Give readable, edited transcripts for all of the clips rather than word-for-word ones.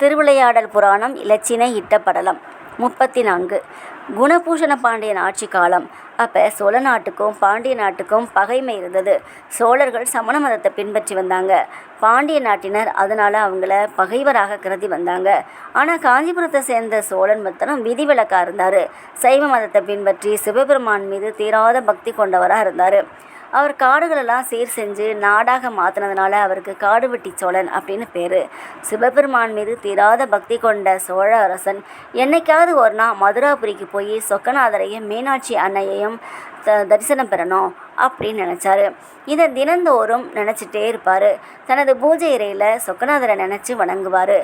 திருவிளையாடல் புராணம் இலச்சினை இட்ட படலம் 34. குணபூஷண பாண்டியன் ஆட்சி காலம். அப்போ சோழ நாட்டுக்கும் பாண்டிய நாட்டுக்கும் பகைமை இருந்தது. சோழர்கள் சமண மதத்தை பின்பற்றி வந்தாங்க. பாண்டிய நாட்டினர் அதனால் அவங்கள பகைவராக கருதி வந்தாங்க. ஆனால் காஞ்சிபுரத்தை சேர்ந்த சோழன் மத்தனம் விதிவிலக்காக இருந்தார். சைவ மதத்தை பின்பற்றி சிவபெருமான் மீது தீராத பக்தி கொண்டவராக இருந்தார். அவர் காடுகளெல்லாம் சீர் செஞ்சு நாடாக மாற்றினதுனால அவருக்கு காடுவெட்டி சோழன் அப்படின்னு பேர். சிவபெருமான் மீது தீராத பக்தி கொண்ட சோழ அரசன் என்னைக்காவது ஒரு நாள் மதுராபுரிக்கு போய் சொக்கநாதரையும் மீனாட்சி அன்னையையும் தரிசனம் பெறணும் அப்படின்னு நினச்சாரு. இதை தினந்தோறும் நினச்சிட்டே இருப்பார். தனது பூஜை அறையில் சொக்கநாதரை நினச்சி வணங்குவார்.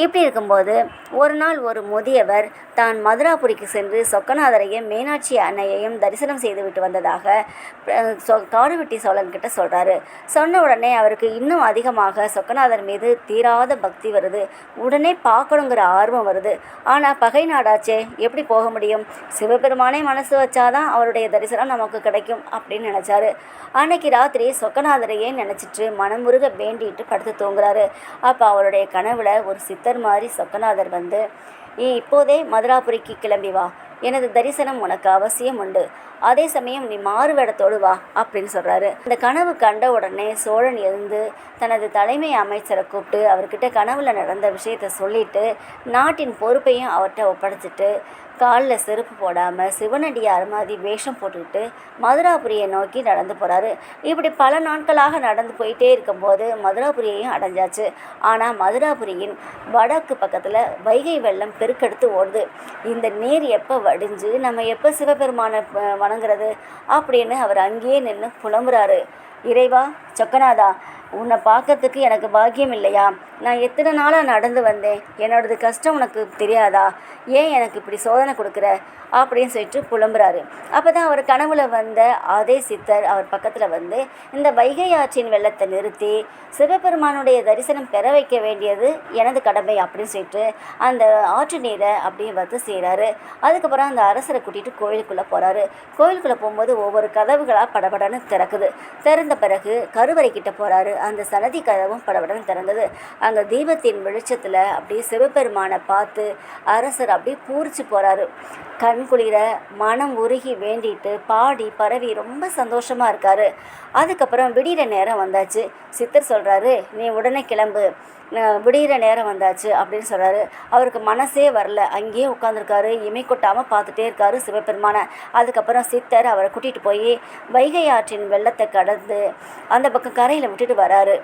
இப்படி இருக்கும்போது ஒரு நாள் ஒரு முதியவர் தான் மதுராபுரிக்கு சென்று சொக்கநாதரையும் மீனாட்சி அன்னையையும் தரிசனம் செய்துவிட்டு வந்ததாக காடுவெட்டி சோழன்கிட்ட சொல்கிறாரு. சொன்ன உடனே அவருக்கு இன்னும் அதிகமாக சொக்கநாதர் மீது தீராத பக்தி வருது. உடனே பார்க்கணுங்கிற ஆர்வம் வருது. ஆனால் பகை நாடாச்சே, எப்படி போக முடியும்? சிவபெருமானே மனசு வச்சாதான் அவருடைய தரிசனம் நமக்கு கிடைக்கும் அப்படின்னு நினச்சாரு. அன்னைக்கு ராத்திரி சொக்கநாதரையே நினச்சிட்டு மனமுருக வேண்டிட்டு படுத்து தூங்குறாரு. அப்போ அவருடைய கனவுல ஒரு சித்தர் மாதிரி சொக்கநாதர் வந்து, நீ இப்போதே மதுராபுரிக்கு கிளம்பி வா, எனது தரிசனம் உனக்கு அவசியம் உண்டு. அதே சமயம் நீ மாறு வேடத்தோடு வா அப்படின்னு சொல்கிறாரு. இந்த கனவு கண்ட உடனே சோழன் எழுந்து தனது தலைமை அமைச்சரை கூப்பிட்டு அவர்கிட்ட கனவுல நடந்த விஷயத்த சொல்லிட்டு நாட்டின் பொறுப்பையும் அவர்கிட்ட ஒப்படைச்சிட்டு காலில் செருப்பு போடாமல் சிவனடியார் மாதிரி வேஷம் போட்டுக்கிட்டு மதுராபுரியை நோக்கி நடந்து போகிறாரு. இப்படி பல நாட்களாக நடந்து போயிட்டே இருக்கும்போது மதுராபுரியையும் அடைஞ்சாச்சு. ஆனால் மதுராபுரியின் வடக்கு பக்கத்தில் வைகை வெள்ளம் பெருக்கெடுத்து ஓடுது. இந்த நீர் எப்போ வடிஞ்சு நம்ம எப்போ சிவபெருமானை வணங்குறது அப்படின்னு அவர் அங்கேயே நின்று புலம்புறாரு. இறைவா, சொக்கநாதா, உன்னை பார்க்கறதுக்கு எனக்கு பாக்கியம் இல்லையா? நான் எத்தனை நாளாக நடந்து வந்தேன், என்னோடது கஷ்டம் உனக்கு தெரியாதா? ஏன் எனக்கு இப்படி சோதனை கொடுக்குற அப்படின்னு சொல்லிட்டு புலம்புறாரு. அப்போ தான் அவர் கனவுல வந்த அதே சித்தர் அவர் பக்கத்தில் வந்து இந்த வைகை ஆற்றின் வெள்ளத்தை நிறுத்தி சிவபெருமானுடைய தரிசனம் பெற வைக்க வேண்டியது எனது கடமை அப்படின்னு சொல்லிட்டு அந்த ஆற்று நீரை அப்படியே வந்து செய்கிறாரு. அதுக்கப்புறம் அந்த அரசரை கூட்டிகிட்டு கோயிலுக்குள்ளே போகிறாரு. கோயிலுக்குள்ளே போகும்போது ஒவ்வொரு கதவுகளாக படபடன்னு திறக்குது. திறந்த பிறகு கருவறை கிட்ட போகிறாரு. அந்த சன்னதி கதவும் படபடன்னு திறந்தது. அங்கே தீபத்தின் வெளிச்சத்தில் அப்படியே சிவபெருமானை பார்த்து அரசர் அப்படியே பூரிச்சு போகிறாரு. கண்குளிர மனம் உருகி வேண்டிட்டு பாடி பரவி ரொம்ப சந்தோஷமாக இருக்கார். அதுக்கப்புறம் விடிகிற நேரம் வந்தாச்சு. சித்தர் சொல்கிறாரு, நீ உடனே கிளம்பு, விடிகிற நேரம் வந்தாச்சு அப்படின்னு சொல்கிறாரு. அவருக்கு மனசே வரல, அங்கேயே உட்காந்துருக்காரு. இமை கொட்டாமல் பார்த்துட்டே இருக்காரு சிவபெருமானை. அதுக்கப்புறம் சித்தர் அவரை கூட்டிகிட்டு போய் வைகை ஆற்றின் வெள்ளத்தை கடந்து அந்த பக்கம் கரையில் விட்டுட்டு வராரு.